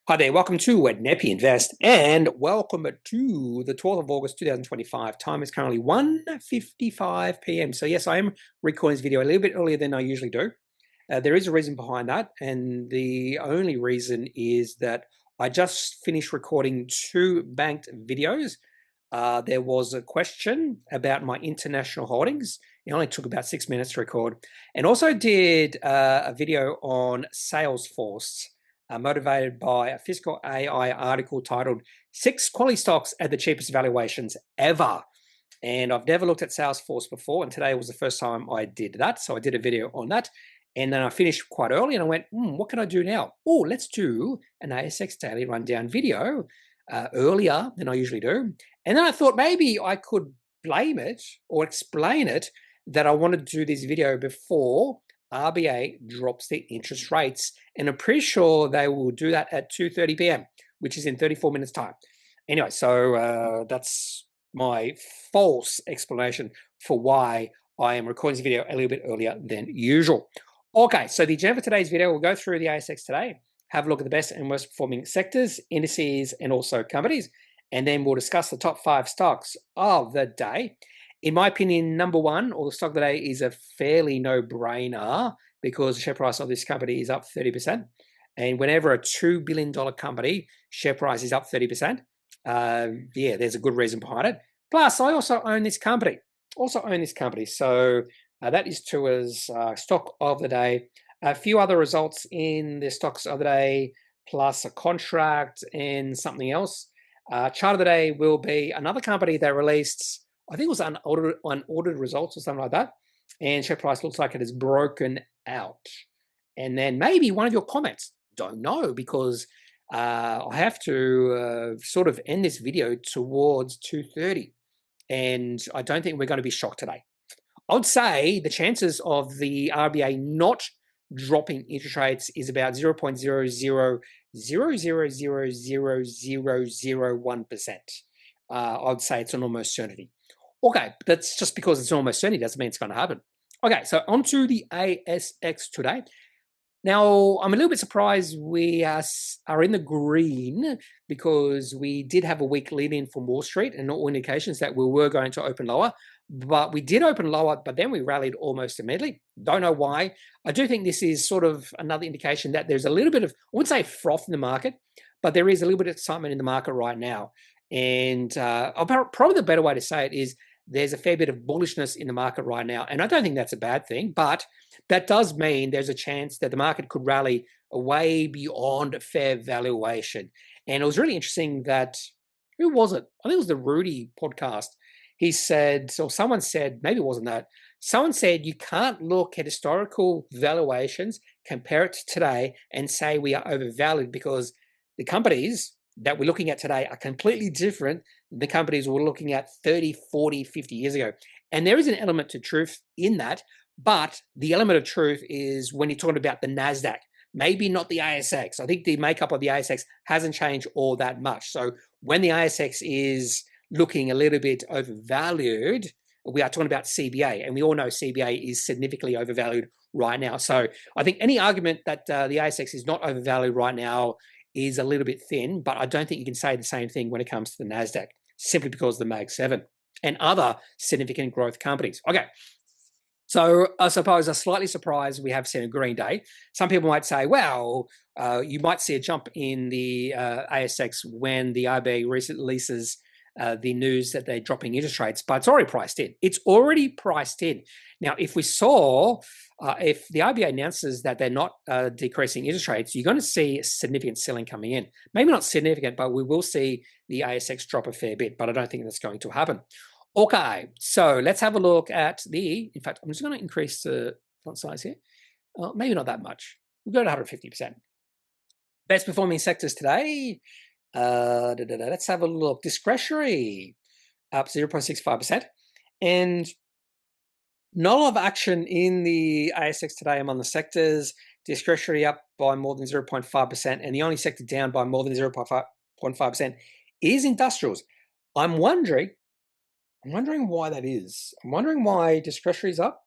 Hi there, welcome to Kneppy Invest and welcome to the 12th of August 2025. Time is currently 1:55 p.m. So yes, I am recording this video a little bit earlier than I usually do. There is a reason behind that, and the only reason is that I just finished recording two banked videos. There was a question about my international holdings. It only took about 6 minutes to record, and also did a video on Salesforce. Motivated by a Fiscal AI article titled 6 Quality Stocks at the Cheapest Valuations Ever. And I've never looked at Salesforce before, and today was the first time I did that. So I did a video on that. And then I finished quite early and I went, what can I do now? Oh, let's do an ASX Daily Rundown video earlier than I usually do. And then I thought maybe I could blame it or explain it that I wanted to do this video before RBA drops their interest rates, and I'm pretty sure they will do that at 2:30 p.m., which is in 34 minutes time. Anyway, so that's my false explanation for why I am recording this video a little bit earlier than usual. Okay, so the agenda for today's video, we'll go through the ASX today, have a look at the best and worst performing sectors, indices, and also companies, and then we'll discuss the top 5 stocks of the day. In my opinion, number one, or the stock of the day, is a fairly no-brainer because the share price of this company is up 30%. And whenever a $2 billion company share price is up 30%, yeah, there's a good reason behind it. Plus, I also own this company. So that is Tuas stock of the day. A few other results in the stocks of the day, plus a contract and something else. Chart of the day will be another company that released, I think it was unaudited results or something like that, and share price looks like it has broken out. And then maybe one of your comments, don't know, because I have to sort of end this video towards 2:30, and I don't think we're going to be shocked today. I would say the chances of the RBA not dropping interest rates is about 0.000000001%. I would say it's an almost certainty. Okay, that's just because it's almost certainty doesn't mean it's going to happen. Okay, so on to the ASX today. Now, I'm a little bit surprised we are in the green because we did have a weak lead-in from Wall Street and all indications that we were going to open lower. But we did open lower, but then we rallied almost immediately. Don't know why. I do think this is sort of another indication that there's a little bit of, I wouldn't say froth in the market, but there is a little bit of excitement in the market right now. And probably the better way to say it is there's a fair bit of bullishness in the market right now. And I don't think that's a bad thing, but that does mean there's a chance that the market could rally way beyond fair valuation. And it was really interesting that, who was it? I think it was the Rudy podcast. He said, or someone said, maybe it wasn't that, someone said you can't look at historical valuations, compare it to today, and say we are overvalued because the companies that we're looking at today are completely different than the companies we're looking at 30, 40, 50 years ago. And there is an element to truth in that, but the element of truth is when you're talking about the NASDAQ, maybe not the ASX. I think the makeup of the ASX hasn't changed all that much. So when the ASX is looking a little bit overvalued, we are talking about CBA, and we all know CBA is significantly overvalued right now. So I think any argument that the ASX is not overvalued right now is a little bit thin, but I don't think you can say the same thing when it comes to the NASDAQ, simply because of the Mag 7 and other significant growth companies. Okay, so I suppose a slightly surprised we have seen a green day. Some people might say, well, you might see a jump in the ASX when the RBA releases the news that they're dropping interest rates, but it's already priced in. It's already priced in. Now, if we saw, if the RBA announces that they're not decreasing interest rates, you're going to see significant selling coming in. Maybe not significant, but we will see the ASX drop a fair bit, but I don't think that's going to happen. Okay, so let's have a look at in fact, I'm just going to increase the font size here. Maybe not that much. We'll go to 150%. Best performing sectors today. Let's have a look. Discretionary up 0.65%. And not a lot of action in the ASX today among the sectors. Discretionary up by more than 0.5%. And the only sector down by more than 0.5% is industrials. I'm wondering why that is. I'm wondering why discretionary is up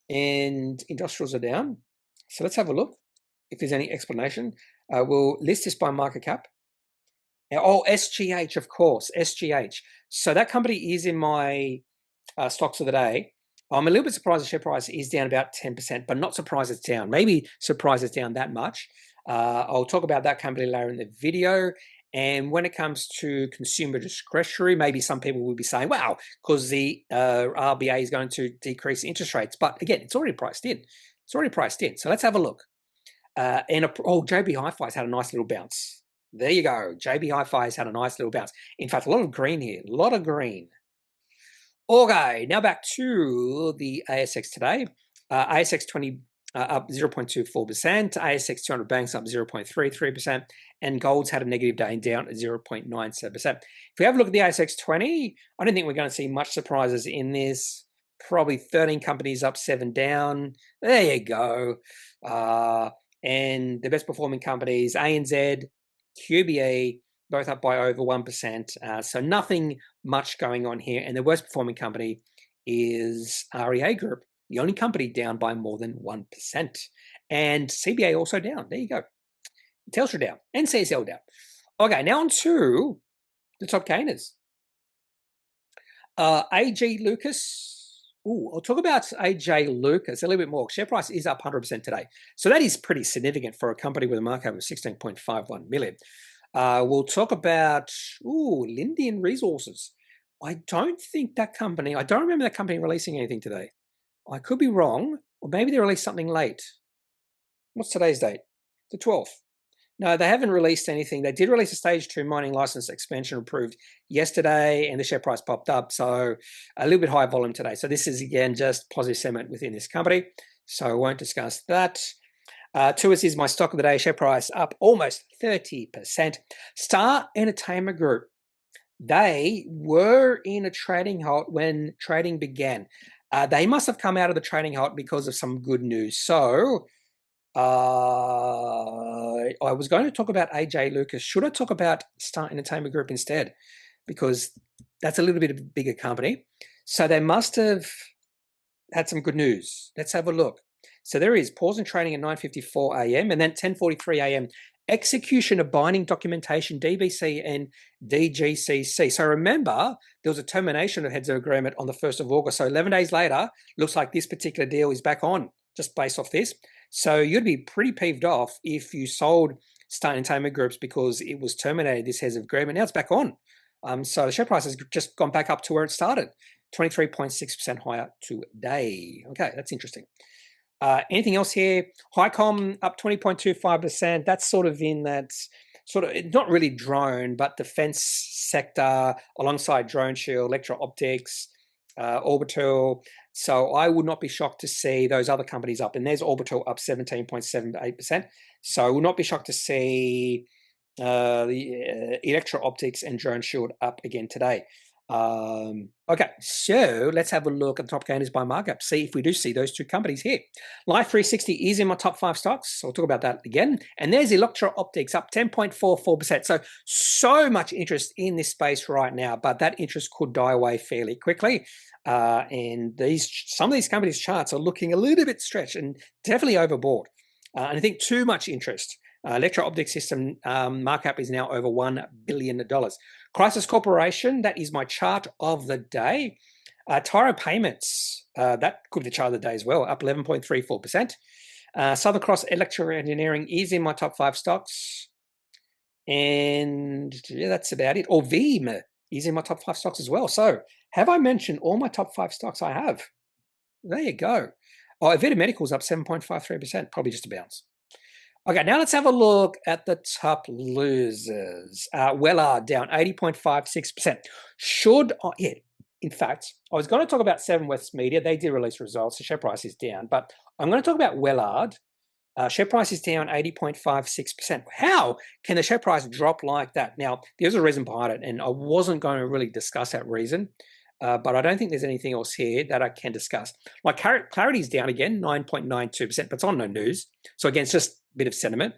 and industrials are down. So let's have a look if there's any explanation. We'll list this by market cap. Oh, SGH, of course, SGH. So that company is in my stocks of the day. I'm a little bit surprised the share price is down about 10%, but not surprised it's down. Maybe surprised it's down that much. I'll talk about that company later in the video. And when it comes to consumer discretionary, maybe some people will be saying, wow, because the RBA is going to decrease interest rates. But again, it's already priced in. It's already priced in. So let's have a look. JB Hi-Fi's had a nice little bounce. There you go. JB Hi-Fi's had a nice little bounce. In fact, a lot of green here. A lot of green. Okay, now back to the ASX today. ASX 20 up 0.24%, ASX 200 banks up 0.33%, and gold's had a negative day and down at 0.97%. If we have a look at the ASX 20, I don't think we're going to see much surprises in this. Probably 13 companies up, 7 down. There you go. And the best performing companies, ANZ, QBE, both up by over 1%. So nothing much going on here. And the worst performing company is REA Group, the only company down by more than 1%. And CBA also down. There you go. Telstra down and CSL down. Okay, now on to the top gainers. AJ Lucas. I'll talk about AJ Lucas a little bit more. Share price is up 100% today. So that is pretty significant for a company with a market cap of 16.51 million. We'll talk about Lindian Resources. I don't remember that company releasing anything today. I could be wrong, or maybe they released something late. What's today's date? The 12th. No, they haven't released anything. They did release a stage 2 mining license expansion approved yesterday, and the share price popped up. So a little bit higher volume today. So this is, again, just positive sentiment within this company. So I won't discuss that. Tuas is my stock of the day. Share price up almost 30%. Star Entertainment Group. They were in a trading halt when trading began. They must have come out of the trading halt because of some good news. So I was going to talk about AJ Lucas. Should I talk about Star Entertainment Group instead? Because that's a little bit of a bigger company. So they must have had some good news. Let's have a look. So there is pause in trading at 9:54 a.m. and then 10:43 a.m. Execution of binding documentation, DBC and DGCC. So remember, there was a termination of heads of agreement on the 1st of August. So 11 days later, looks like this particular deal is back on, just based off this. So you'd be pretty peeved off if you sold Star Entertainment Groups because it was terminated, this heads of agreement. Now it's back on. So the share price has just gone back up to where it started, 23.6% higher today. Okay, that's interesting. Anything else here? Highcom up 20.25%. That's sort of in that sort of, not really drone, but defense sector alongside Drone Shield, Electro-Optics, Orbital. So I would not be shocked to see those other companies up. And there's Orbital up 17.78%. So I will not be shocked to see the Electro-Optics and Drone Shield up again today. Okay, so let's have a look at the top gainers by markup. See if we do see those two companies here. Life 360 is in my top 5 stocks. So I'll talk about that again. And there's Electro-Optics up 10.44%. So much interest in this space right now, but that interest could die away fairly quickly. And some of these companies' charts are looking a little bit stretched and definitely overbought. And I think too much interest. Electro-Optics system markup is now over $1 billion. Chrysos Corporation, that is my chart of the day. Tyro Payments, that could be the chart of the day as well, up 11.34%. Southern Cross Electro Engineering is in my top 5 stocks. And yeah, that's about it. Or Veem is in my top 5 stocks as well. So have I mentioned all my top 5 stocks I have? There you go. Oh, Avita Medical's up 7.53%, probably just a bounce. Okay, now let's have a look at the top losers. Wellard down 80.56%. In fact, I was going to talk about Seven West Media. They did release results. The share price is down. But I'm going to talk about Wellard. Share price is down 80.56%. How can the share price drop like that? Now, there's a reason behind it, and I wasn't going to really discuss that reason. But I don't think there's anything else here that I can discuss. Like Clarity's down again, 9.92%, but it's on no news. So again, it's just a bit of sentiment.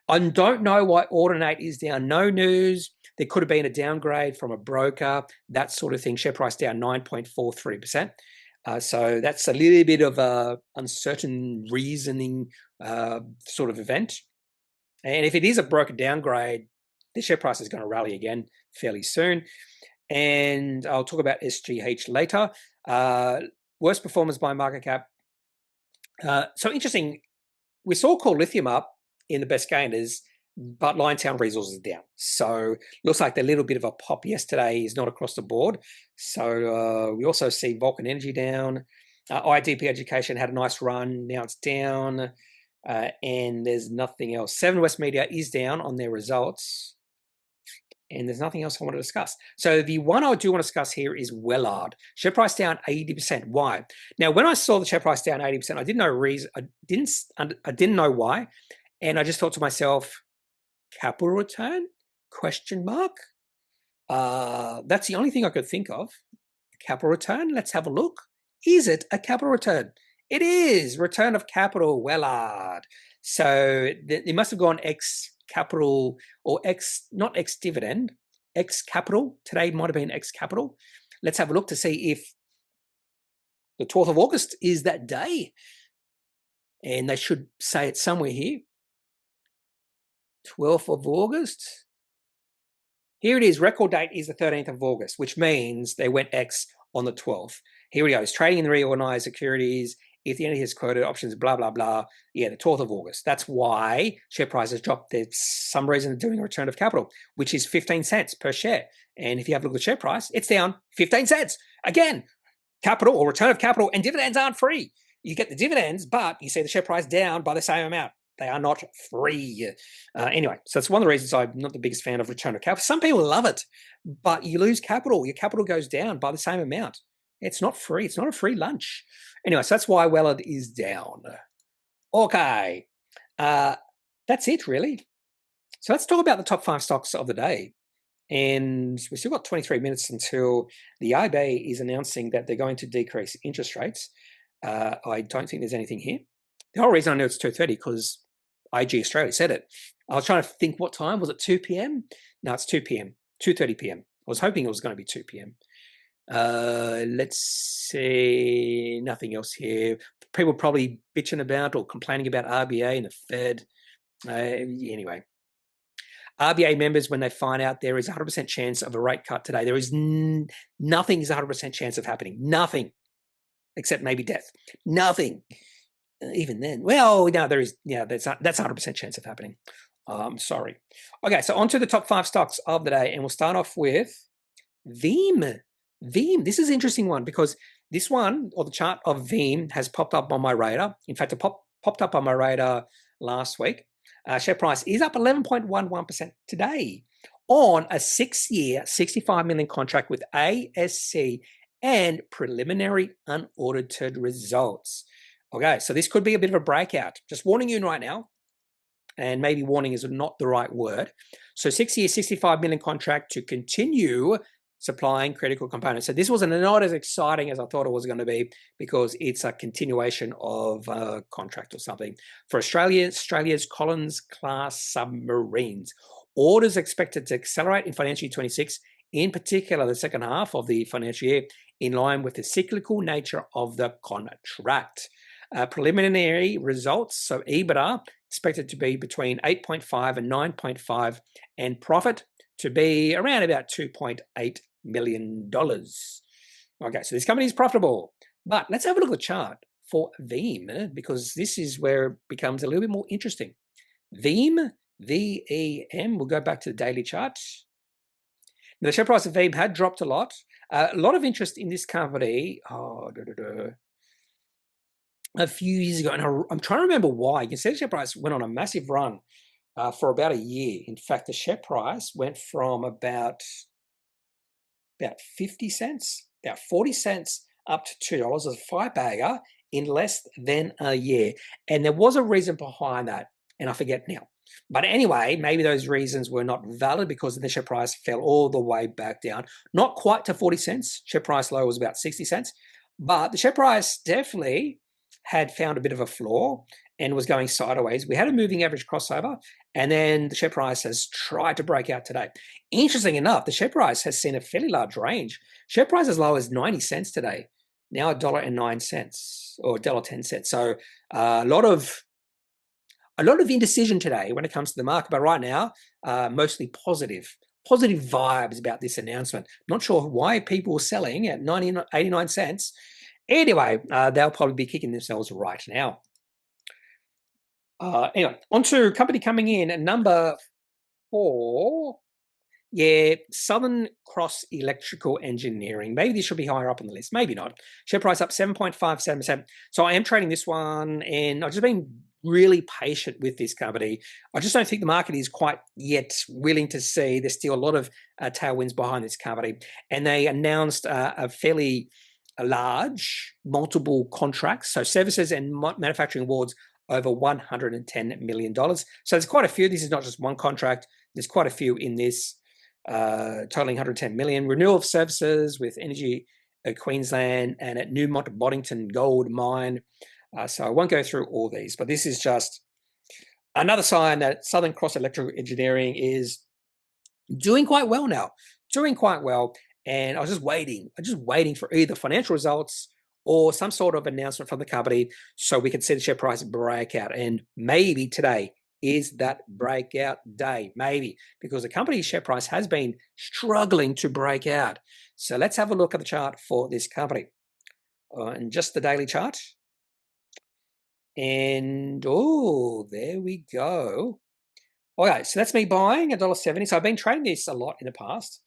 I don't know why Audinate is down, no news. There could have been a downgrade from a broker, that sort of thing. Share price down 9.43%. So that's a little bit of a uncertain reasoning sort of event. And if it is a broken downgrade, the share price is going to rally again fairly soon. And I'll talk about SGH later. Worst performance by market cap. So interesting. We saw Core Lithium up in the best gainers, but Liontown Resources is down. So looks like the little bit of a pop yesterday is not across the board. So we also see Vulcan Energy down. IDP Education had a nice run. Now it's down. And there's nothing else. Seven West Media is down on their results. And there's nothing else I want to discuss. So the one I do want to discuss here is Wellard. Share price down 80%. Why? Now, when I saw the share price down 80%, I didn't know reason. I didn't know why, and I just thought to myself, capital return? Question mark. That's the only thing I could think of. Capital return. Let's have a look. Is it a capital return? It is. Return of capital. Wellard. So it must have gone X capital or X, not X dividend, X capital. Today might have been X capital. Let's have a look to see if the 12th of August is that day. And they should say it somewhere here. 12th of August. Here it is. Record date is the 13th of August, which means they went X on the 12th. Here we go. It's trading in the reorganized securities. If the entity has quoted options, blah, blah, blah. Yeah, the 12th of August. That's why share price has dropped. There's some reason they're doing a return of capital, which is 15 cents per share. And if you have a look at the share price, it's down 15 cents. Again, capital or return of capital and dividends aren't free. You get the dividends, but you see the share price down by the same amount. They are not free. Anyway, so it's one of the reasons I'm not the biggest fan of return of capital. Some people love it, but you lose capital. Your capital goes down by the same amount. It's not free. It's not a free lunch. Anyway, so that's why Wellard is down. Okay. That's it, really. So let's talk about the top 5 stocks of the day. And we've still got 23 minutes until the RBA is announcing that they're going to decrease interest rates. I don't think there's anything here. The whole reason I know it's 2:30 because IG Australia said it. I was trying to think what time. Was it 2 p.m.? No, it's 2 p.m. 2:30 p.m. I was hoping it was going to be 2 p.m. Let's see. Nothing else here. People probably bitching about or complaining about RBA and the Fed. Anyway. RBA members, when they find out there is a 100% chance of a rate cut today, there is nothing is a 100% chance of happening. Nothing. Except maybe death. Nothing. Even then. Well, no, there is, that's 100% chance of happening. Sorry. Okay, so on to the top 5 stocks of the day, and we'll start off with Veem. Veem, this is an interesting one because this one, or the chart of Veem, has popped up on my radar. In fact, it popped up on my radar last week. Share price is up 11.11% today on a 6-year, $65 million contract with ASC and preliminary unaudited results. Okay, so this could be a bit of a breakout. Just warning you right now, and maybe warning is not the right word. So 6-year, $65 million contract to continue supplying critical components. So this was not as exciting as I thought it was going to be because it's a continuation of a contract or something for Australia's Collins-class submarines. Orders expected to accelerate in financial year 26, in particular the second half of the financial year, in line with the cyclical nature of the contract. Preliminary results, so EBITDA expected to be between 8.5 and 9.5, and profit to be around about $2.8 million. Okay, so this company is profitable. But let's have a look at the chart for Veem, because this is where it becomes a little bit more interesting. Veem, V-E-M, we'll go back to the daily chart. Now, the share price of Veem had dropped a lot. A lot of interest in this company a few years ago, and I'm trying to remember why. You can see the share price went on a massive run for about a year. In fact, the share price went from about 50 cents, about 40 cents, up to $2 as a 5-bagger in less than a year. And there was a reason behind that, and I forget now. But anyway, maybe those reasons were not valid because the share price fell all the way back down. Not quite to 40 cents. Share price low was about 60 cents. But the share price definitely had found a bit of a floor and was going sideways. We had a moving average crossover, and then the share price has tried to break out today. Interesting enough, the share price has seen a fairly large range. Share price as low as 90 cents today, now $1.09 or $1.10. So a lot of a lot of indecision today when it comes to the market, but right now, mostly positive vibes about this announcement. Not sure why people are selling at 89 cents. Anyway, they'll probably be kicking themselves right now. Anyway, on to company coming in at number 4. Yeah, Southern Cross Electrical Engineering. Maybe this should be higher up on the list. Maybe not. Share price up 7.57%. So I am trading this one, and I've just been really patient with this company. I just don't think the market is quite yet willing to see. There's still a lot of tailwinds behind this company. And they announced a fairly large multiple contracts, so services and manufacturing awards over $110 million. So there's quite a few. This is not just one contract. There's quite a few in this. Totaling 110 million. Renewal of services with Energy Queensland and at Newmont Boddington Gold Mine. So I won't go through all these, but this is just another sign that Southern Cross Electrical Engineering is doing quite well now. Doing quite well. And I was just waiting for either financial results or some sort of announcement from the company so we could see the share price break out. And maybe today is that breakout day, maybe, because the company's share price has been struggling to break out. So let's have a look at the chart for this company. And just the daily chart. And, oh, there we go. Okay, so that's me buying $1.70. So I've been trading this a lot in the past.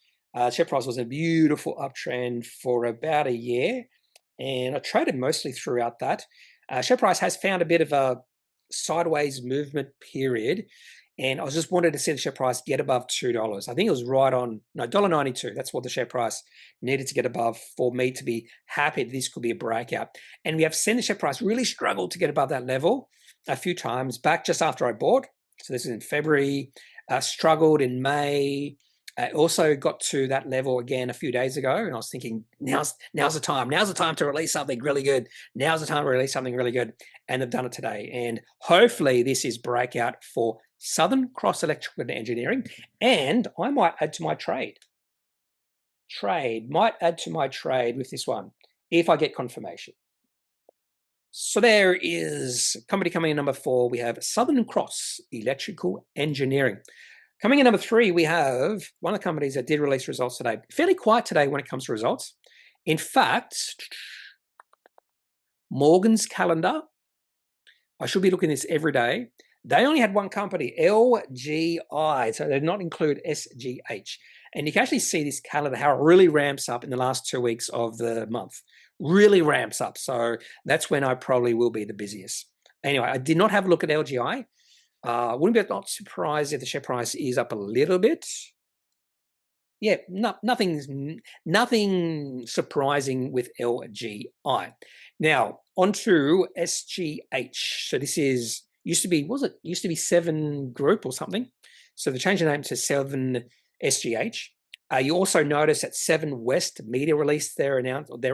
Share price was a beautiful uptrend for about a year. And I traded mostly throughout that. Share price has found a bit of a sideways movement period, and I just wanted to see the share price get above $2. I think it was right on $1.92. That's what the share price needed to get above for me to be happy that this could be a breakout. And we have seen the share price really struggle to get above that level a few times back just after I bought. So this is in February, struggled in May. Also got to that level again a few days ago, and I was thinking, now's the time. Now's the time to release something really good. Now's the time to release something really good, and they've done it today. And hopefully, this is breakout for Southern Cross Electrical Engineering, and I might add to my trade. Might add to my trade with this one if I get confirmation. So there is company coming in number 4. We have Southern Cross Electrical Engineering. Coming in number 3, we have one of the companies that did release results today. Fairly quiet today when it comes to results. In fact, Morgan's calendar, I should be looking at this every day. They only had one company, LGI, so they did not include SGH. And you can actually see this calendar, how it really ramps up in the last 2 weeks of the month. Really ramps up. So that's when I probably will be the busiest. Anyway, I did not have a look at LGI. Wouldn't be not surprised if the share price is up a little bit. Yeah, nothing surprising with LGI. Now onto SGH. So this is used to be 7 Group or something. So they changed the name to 7 SGH. You also notice that 7 West Media released their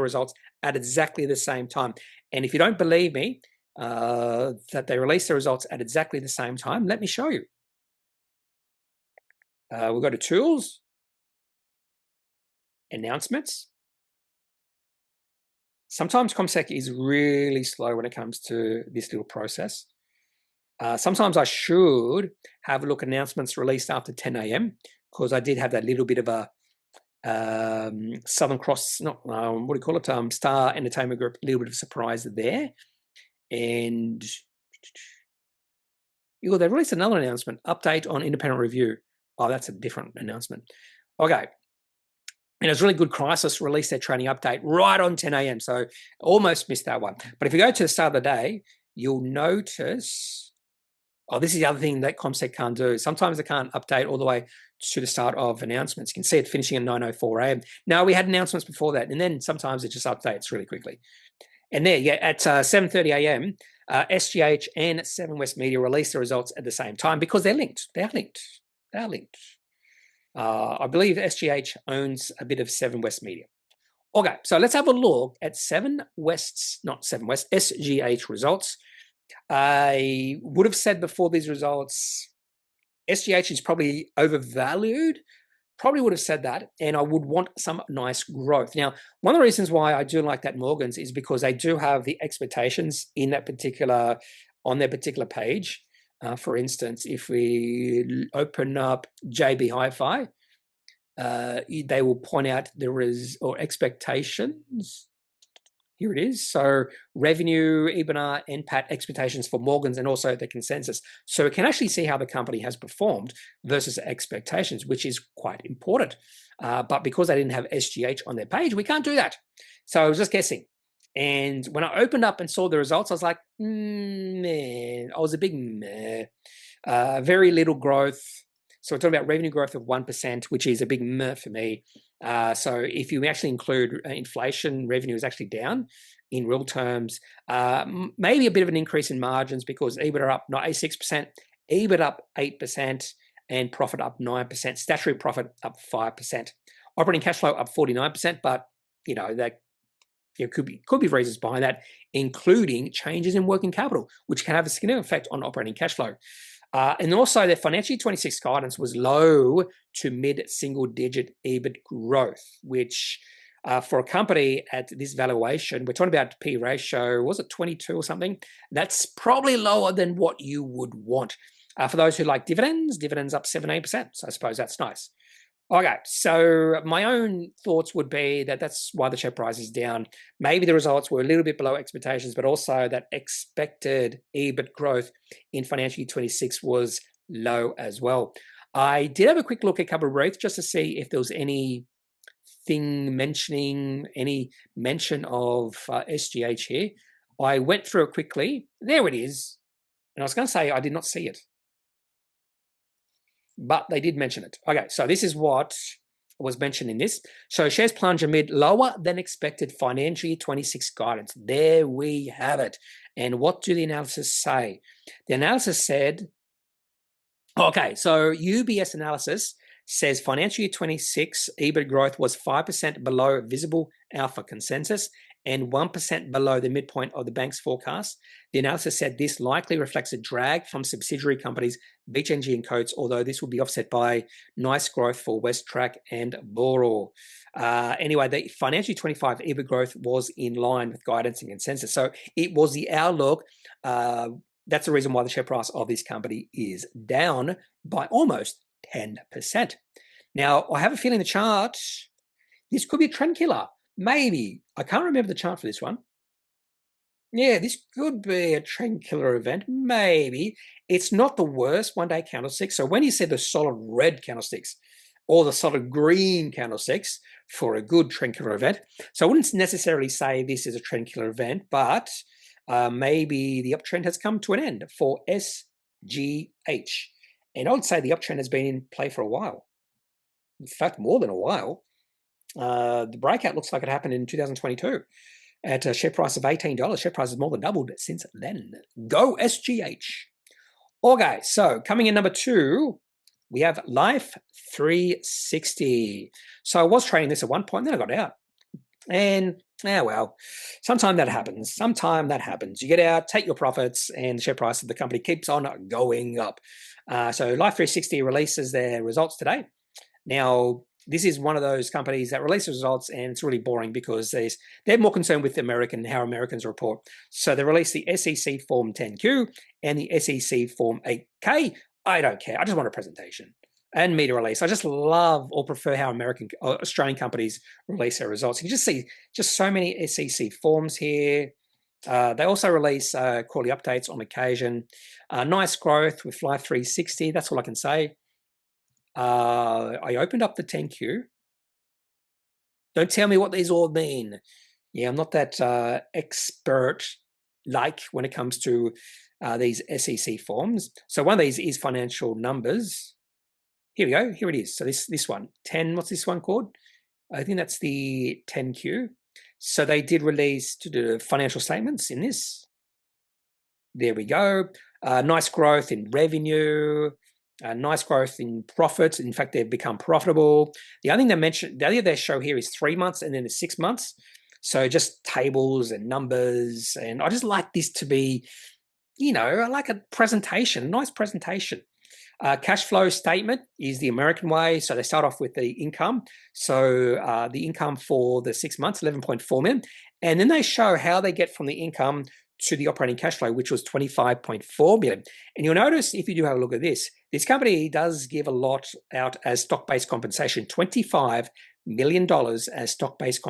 results at exactly the same time. And if you don't believe me, that they released the results at exactly the same time, let me show you. We'll go to Tools, Announcements. Sometimes CommSec is really slow when it comes to this little process. Sometimes I should have a look at announcements released after 10 a.m. because I did have that little bit of a Southern Cross, Star Entertainment Group, a little bit of surprise there. And they released another announcement, update on independent review. Oh, that's a different announcement. Okay. And it was really good. Chrysos released their training update right on 10 a.m. So almost missed that one. But if you go to the start of the day, you'll notice, this is the other thing that CommSec can't do. Sometimes they can't update all the way to the start of announcements. You can see it finishing at 9:04 a.m. Now, we had announcements before that, and then sometimes it just updates really quickly. And there, at 7:30 a.m., SGH and 7 West Media released the results at the same time because they're linked. They are linked. I believe SGH owns a bit of 7 West Media. Okay, so let's have a look at SGH results. I would have said before these results, SGH is probably overvalued. Probably would have said that, and I would want some nice growth. Now, one of the reasons why I do like that Morgan's is because they do have the expectations on their particular page. For instance, if we open up JB Hi-Fi, they will point out expectations. Here it is. So revenue, EBITDA, NPAT expectations for Morgans and also the consensus. So we can actually see how the company has performed versus expectations, which is quite important. But because they didn't have SGH on their page, we can't do that. So I was just guessing. And when I opened up and saw the results, I was like, man, I was a big meh. Very little growth. So we're talking about revenue growth of 1%, which is a big meh for me. So if you actually include inflation, revenue is actually down in real terms. Maybe a bit of an increase in margins because EBIT are up not 6%, EBIT up 8%, and profit up 9%. Statutory profit up 5%. Operating cash flow up 49%, but that could be reasons behind that, including changes in working capital, which can have a significant effect on operating cash flow. And also their financial year 26 guidance was low to mid-single-digit EBIT growth, which for a company at this valuation, we're talking about P ratio, was it 22 or something? That's probably lower than what you would want. For those who like dividends up 7-8%. So I suppose that's nice. Okay, so my own thoughts would be that that's why the share price is down. Maybe the results were a little bit below expectations, but also that expected EBIT growth in financial year 26 was low as well. I did have a quick look at a couple of rates just to see if there was any mention of SGH here. I went through it quickly. There it is. And I was going to say I did not see it, but they did mention it. Okay, so this is what was mentioned in this. So shares plunge amid lower than expected financial year 26 guidance. There we have it. And what do the analysis say? The analysis said, okay, so UBS analysis says financial year 26 EBIT growth was 5% below visible alpha consensus and 1% below the midpoint of the bank's forecast. The analysis said this likely reflects a drag from subsidiary companies Beach Energy and Coates, although this will be offset by nice growth for WestTrac and Boral. Anyway, the financial 25 EBIT growth was in line with guidance and consensus. So it was the outlook. That's the reason why the share price of this company is down by almost 10%. Now, I have a feeling the chart, this could be a trend killer. Maybe. I can't remember the chart for this one. Yeah, this could be a trend killer event. Maybe. It's not the worst one-day candlesticks. So when you see the solid red candlesticks or the solid green candlesticks for a good trend killer event, so I wouldn't necessarily say this is a trend killer event, but maybe the uptrend has come to an end for SGH. And I would say the uptrend has been in play for a while. In fact, more than a while. The breakout looks like it happened in 2022 at a share price of $18. Share price has more than doubled since then. Go SGH. Okay, so coming in number 2, we have Life 360. So I was trading this at one point, then I got out. And, well, sometime that happens. You get out, take your profits, and the share price of the company keeps on going up. So Life 360 releases their results today. Now, this is one of those companies that release results, and it's really boring because they're more concerned with how Americans report. So they release the SEC Form 10Q and the SEC Form 8K. I don't care. I just want a presentation and media release. I just love or prefer how Australian companies release their results. You can just see just so many SEC forms here. They also release quarterly updates on occasion. Nice growth with Life 360. That's all I can say. I opened up the 10Q. Don't tell me what these all mean. Yeah, I'm not that expert when it comes to these SEC forms. So one of these is financial numbers. Here we go. Here it is. So this one, 10. What's this one called? I think that's the 10Q. So they did release to the financial statements in this. There we go. Nice growth in revenue. Nice growth in profits. In fact, they've become profitable. The other thing they show here is 3 months and then the 6 months. So just tables and numbers. And I just like this to be, I like a presentation, a nice presentation. Cash flow statement is the American way. So they start off with the income. So the income for the 6 months, 11.4 million. And then they show how they get from the income to the operating cash flow, which was 25.4 million. And you'll notice, if you do have a look at this company does give a lot out as stock-based compensation, $25 million as stock-based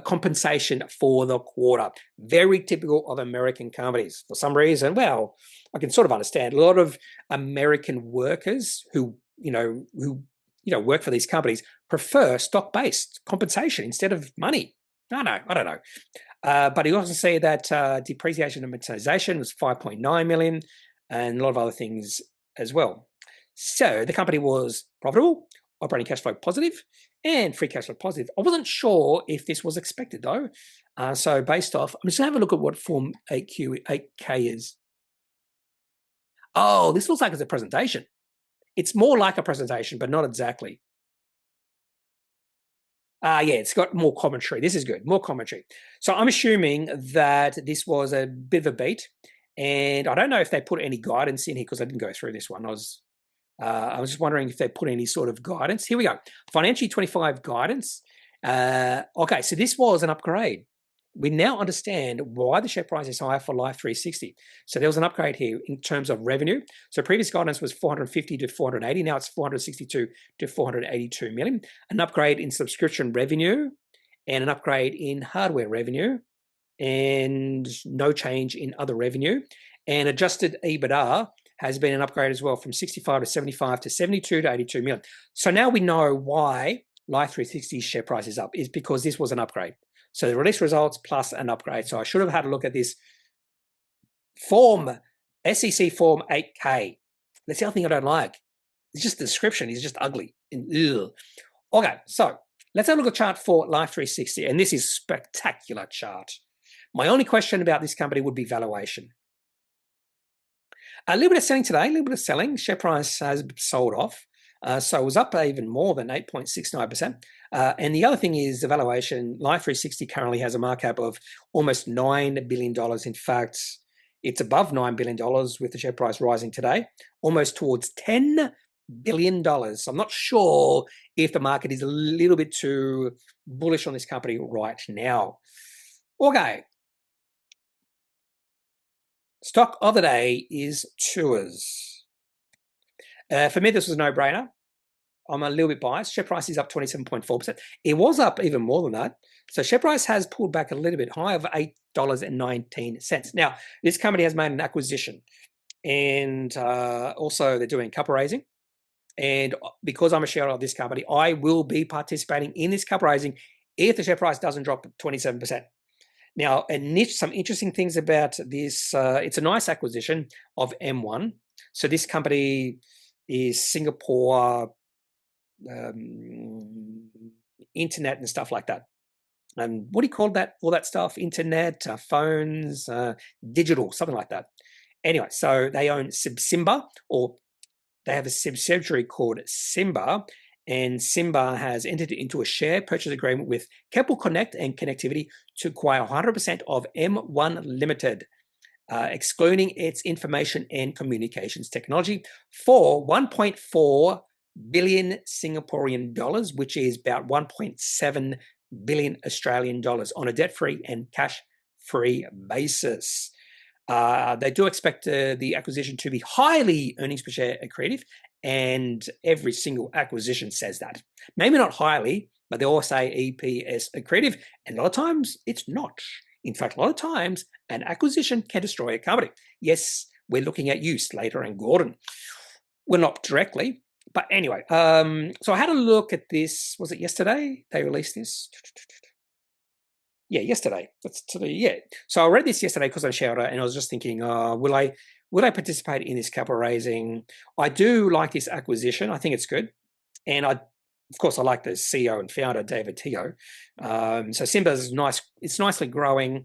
compensation for the quarter. Very typical of American companies. For some reason, well, I can sort of understand. A lot of American workers who work for these companies prefer stock-based compensation instead of money. I don't know. But you also see that depreciation and amortization was 5.9 million and a lot of other things as well. So the company was profitable, operating cash flow positive, and free cash flow positive. I wasn't sure if this was expected though. So based off, I'm just going to have a look at what Form 8K is. Oh, this looks like it's a presentation. It's more like a presentation, but not exactly. Yeah, it's got more commentary. This is good, more commentary. So I'm assuming that this was a bit of a beat, and I don't know if they put any guidance in here because I didn't go through this one. I was just wondering if they put any sort of guidance. Here we go. Financial 25 guidance. Okay, so this was an upgrade. We now understand why the share price is higher for Life360. So there was an upgrade here in terms of revenue. So previous guidance was 450 to 480. Now it's 462 to 482 million. An upgrade in subscription revenue and an upgrade in hardware revenue and no change in other revenue. And adjusted EBITDA has been an upgrade as well from 65 to 75 to 72 to 82 million. So now we know why Life360's share price is up, is because this was an upgrade. So the release results plus an upgrade. So I should have had a look at this SEC Form 8K. That's the other thing I don't like. It's just the description is just ugly. Okay, so let's have a look at the chart for Life360. And this is a spectacular chart. My only question about this company would be valuation. A little bit of selling today, a little bit of selling. Share price has sold off. So it was up even more than 8.69%. And the other thing is the valuation. Life360 currently has a market cap of almost $9 billion. In fact, it's above $9 billion with the share price rising today, almost towards $10 billion. So I'm not sure if the market is a little bit too bullish on this company right now. Okay. Stock of the day is Tuas. For me, this was a no-brainer. I'm a little bit biased. Share price is up 27.4%. It was up even more than that. So share price has pulled back a little bit higher of $8.19. Now, this company has made an acquisition. And also they're doing capital raising. And because I'm a shareholder of this company, I will be participating in this capital raising if the share price doesn't drop 27%. Now, some interesting things about this. It's a nice acquisition of M1. So this company is Singapore internet and stuff like that. And what do you call that? All that stuff? Internet, phones, digital, something like that. Anyway, so they own Simba, or they have a subsidiary called Simba, and Simba has entered into a share purchase agreement with Keppel Connect and Connectivity to acquire 100% of M1 Limited, excluding its information and communications technology for 1.4 billion Singaporean dollars, which is about 1.7 billion Australian dollars on a debt-free and cash-free basis. They do expect the acquisition to be highly earnings per share accretive, and every single acquisition says that. Maybe not highly, but they all say EPS accretive, and a lot of times it's not. In fact, a lot of times an acquisition can destroy a company. Yes, we're looking at you, Slater and Gordon. Well, not directly, but anyway. So I had a look at this. Was it yesterday they released this? Yeah, yesterday. That's today. Yeah. So I read this yesterday because I'm a shareholder, and I was just thinking, will I participate in this capital raising? I do like this acquisition. I think it's good, and of course, I like the CEO and founder, David Teo. So Simba is nice. It's nicely growing.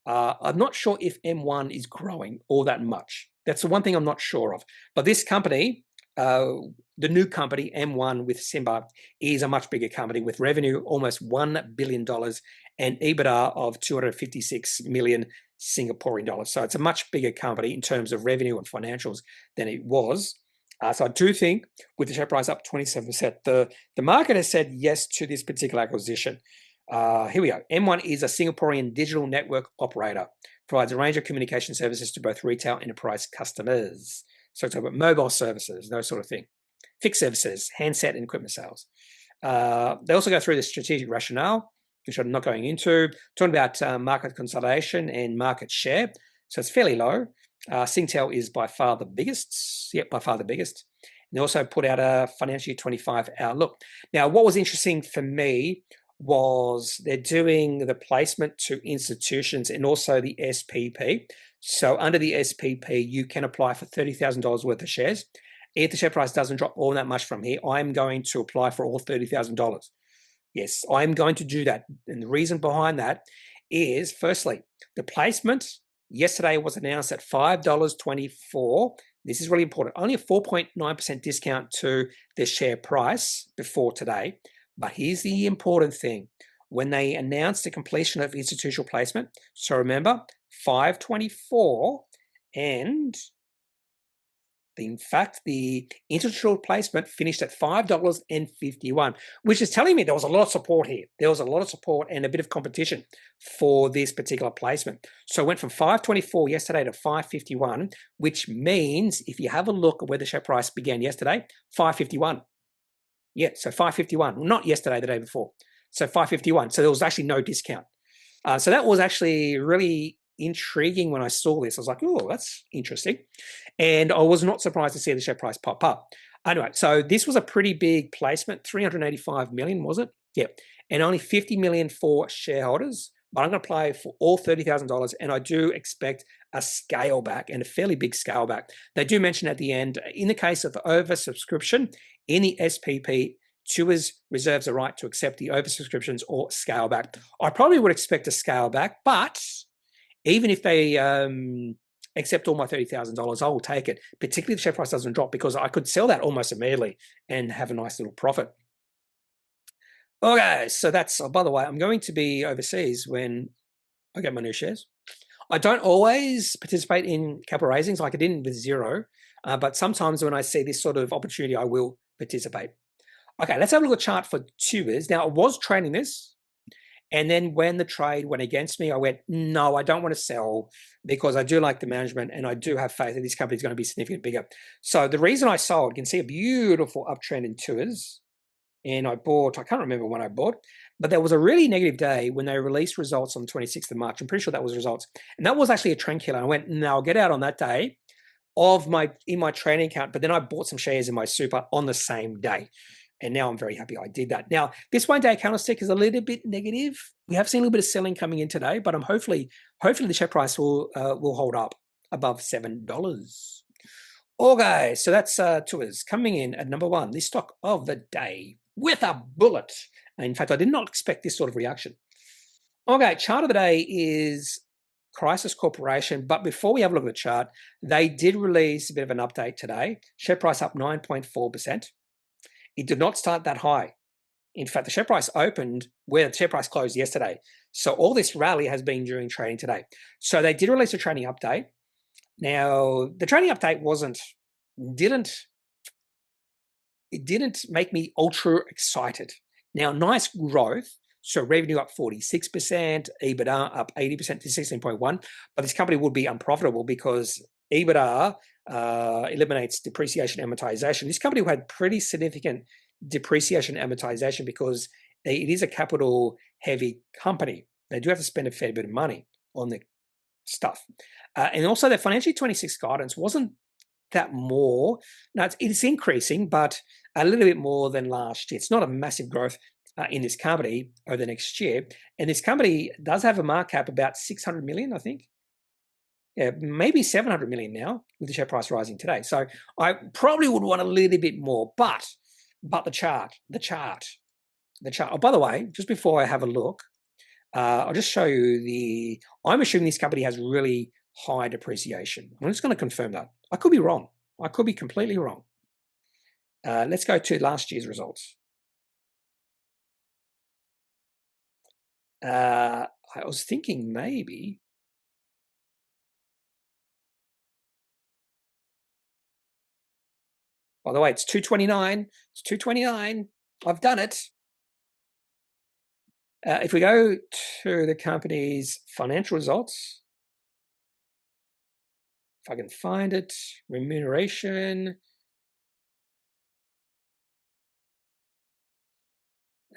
I'm not sure if M1 is growing all that much. That's the one thing I'm not sure of. But this company, the new company, M1 with Simba, is a much bigger company with revenue almost $1 billion and EBITDA of 256 million Singaporean dollars. So it's a much bigger company in terms of revenue and financials than it was. So I do think with the share price up 27%, the market has said yes to this particular acquisition. Here we go. M1 is a Singaporean digital network operator. Provides a range of communication services to both retail and enterprise customers. So it's about mobile services, those sort of thing. Fixed services, handset and equipment sales. They also go through the strategic rationale, which I'm not going into, talking about market consolidation and market share. So it's fairly low. Singtel is by far the biggest. Yep, by far the biggest. And they also put out a financial year 25 outlook. Now, what was interesting for me was they're doing the placement to institutions and also the SPP. So under the SPP, you can apply for $30,000 worth of shares. If the share price doesn't drop all that much from here, I'm going to apply for all $30,000. Yes, I'm going to do that. And the reason behind that is, firstly, the placement yesterday was announced at $5.24. This is really important. Only a 4.9% discount to the share price before today. But here's the important thing. When they announced the completion of institutional placement, so remember, 524, and in fact, the institutional placement finished at $5.51, which is telling me there was a lot of support here. There was a lot of support and a bit of competition for this particular placement. So it went from 524 yesterday to 551, which means if you have a look at where the share price began yesterday, 551. Yeah, so 551, not yesterday, the day before. So 551. So there was actually no discount. So that was actually really intriguing when I saw this. I was like, oh, that's interesting. And I was not surprised to see the share price pop up. Anyway, so this was a pretty big placement, 385 million, was it? Yeah. And only 50 million for shareholders. But I'm going to apply for all $30,000, and I do expect a scale back, and a fairly big scale back. They do mention at the end, in the case of oversubscription in the SPP, Tuas reserves the right to accept the oversubscriptions or scale back. I probably would expect a scale back, but even if they accept all my $30,000, I will take it, particularly if the share price doesn't drop, because I could sell that almost immediately and have a nice little profit. Okay, so that's, oh, by the way, I'm going to be overseas when I get my new shares. I don't always participate in capital raisings like I didn't with Zero, but sometimes when I see this sort of opportunity, I will participate. Okay, let's have a look at the chart for Tuas. Now, I was trading this, and then when the trade went against me, I went, no, I don't want to sell because I do like the management and I do have faith that this company is going to be significantly bigger. So the reason I sold, you can see a beautiful uptrend in Tuas, and I bought, I can't remember when I bought, but there was a really negative day when they released results on the 26th of March. I'm pretty sure that was results. And that was actually a trend killer. I went, no, I'll get out on that day in my trading account, but then I bought some shares in my super on the same day. And now I'm very happy I did that. Now, this one-day candlestick is a little bit negative. We have seen a little bit of selling coming in today, but I'm hopefully the share price will hold up above $7. Okay, so that's Tuas coming in at number one, the stock of the day with a bullet. In fact, I did not expect this sort of reaction. Okay, chart of the day is Chrysos Corporation. But before we have a look at the chart, they did release a bit of an update today. Share price up 9.4%. It did not start that high. In fact, the share price opened where the share price closed yesterday. So all this rally has been during trading today. So they did release a trading update. Now, the trading update didn't make me ultra excited. Now, nice growth. So revenue up 46%, EBITDA up 80% to 16.1. But this company would be unprofitable because EBITDA eliminates depreciation and amortization. This company had pretty significant depreciation and amortization because it is a capital-heavy company. They do have to spend a fair bit of money on the stuff. And also their financial 26 guidance wasn't that more. Now, it's increasing, but a little bit more than last year. It's not a massive growth in this company over the next year. And this company does have a market cap about 600 million, I think. Yeah, maybe 700 million now with the share price rising today. So I probably would want a little bit more, but the chart. Oh, by the way, just before I have a look, I'll just show you I'm assuming this company has really high depreciation. I'm just going to confirm that. I could be wrong. I could be completely wrong. Let's go to last year's results. I was thinking maybe. By the way, it's 229. It's 229. I've done it. If we go to the company's financial results, if I can find it, remuneration.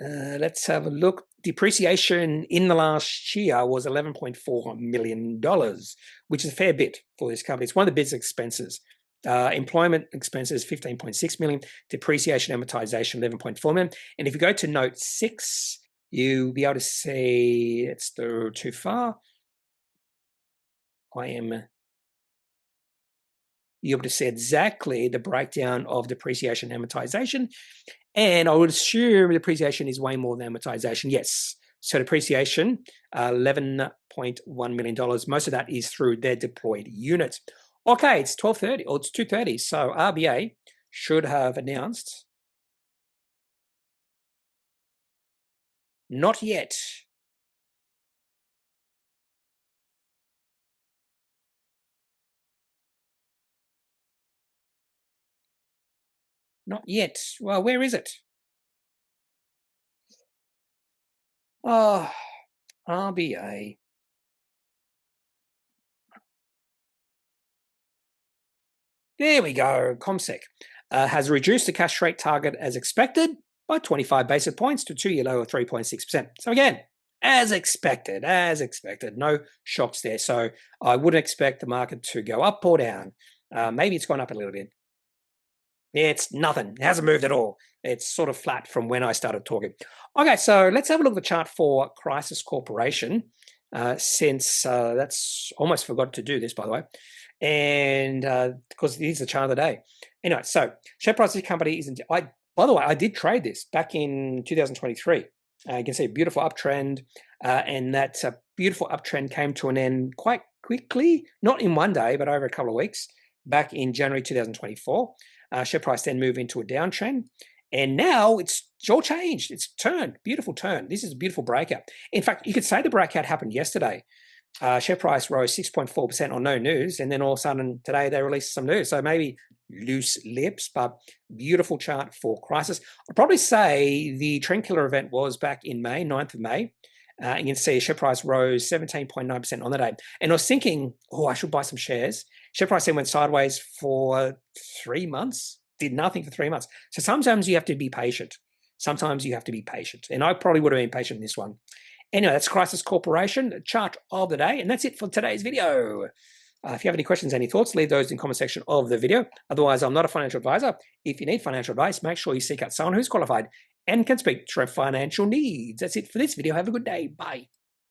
Let's have a look. Depreciation in the last year was $11.4 million, which is a fair bit for this company. It's one of the biggest expenses. Employment expenses, $15.6 million. Depreciation amortization, $11.4 million. And if you go to note 6, you'll be able to see, it's too far. You'll be able to see exactly the breakdown of depreciation and amortization. And I would assume depreciation is way more than amortization. Yes. So depreciation, $11.1 million. Most of that is through their deployed units. Okay, it's 12:30 or it's 2:30. So RBA should have announced. Not yet. Not yet. Well, where is it? Oh, RBA. There we go. ComSec has reduced the cash rate target as expected by 25 basis points to 2-year low of 3.6%. So again, as expected. No shocks there. So I wouldn't expect the market to go up or down. Maybe it's gone up a little bit. It's nothing. It hasn't moved at all. It's sort of flat from when I started talking. Okay, so let's have a look at the chart for Chrysos Corporation. Since that's almost forgot to do this, by the way. And because it is the chart of the day. Anyway, so share price of the company isn't. By the way, I did trade this back in 2023. You can see a beautiful uptrend, and that beautiful uptrend came to an end quite quickly, not in one day, but over a couple of weeks, back in January 2024. Share price then moved into a downtrend, and now it's all changed. It's turned, beautiful turn. This is a beautiful breakout. In fact, you could say the breakout happened yesterday. Share price rose 6.4% on no news, and then all of a sudden today they released some news. So maybe loose lips, but beautiful chart for Chrysos. I'd probably say the trend killer event was back in May, 9th of May. You can see share price rose 17.9% on the day. And I was thinking, I should buy some shares. Share price then went sideways for 3 months, did nothing for 3 months. So sometimes you have to be patient. And I probably would have been patient in this one. Anyway, that's Chrysos Corporation, chart of the day. And that's it for today's video. If you have any questions, any thoughts, leave those in the comment section of the video. Otherwise, I'm not a financial advisor. If you need financial advice, make sure you seek out someone who's qualified and can speak to your financial needs. That's it for this video. Have a good day. Bye.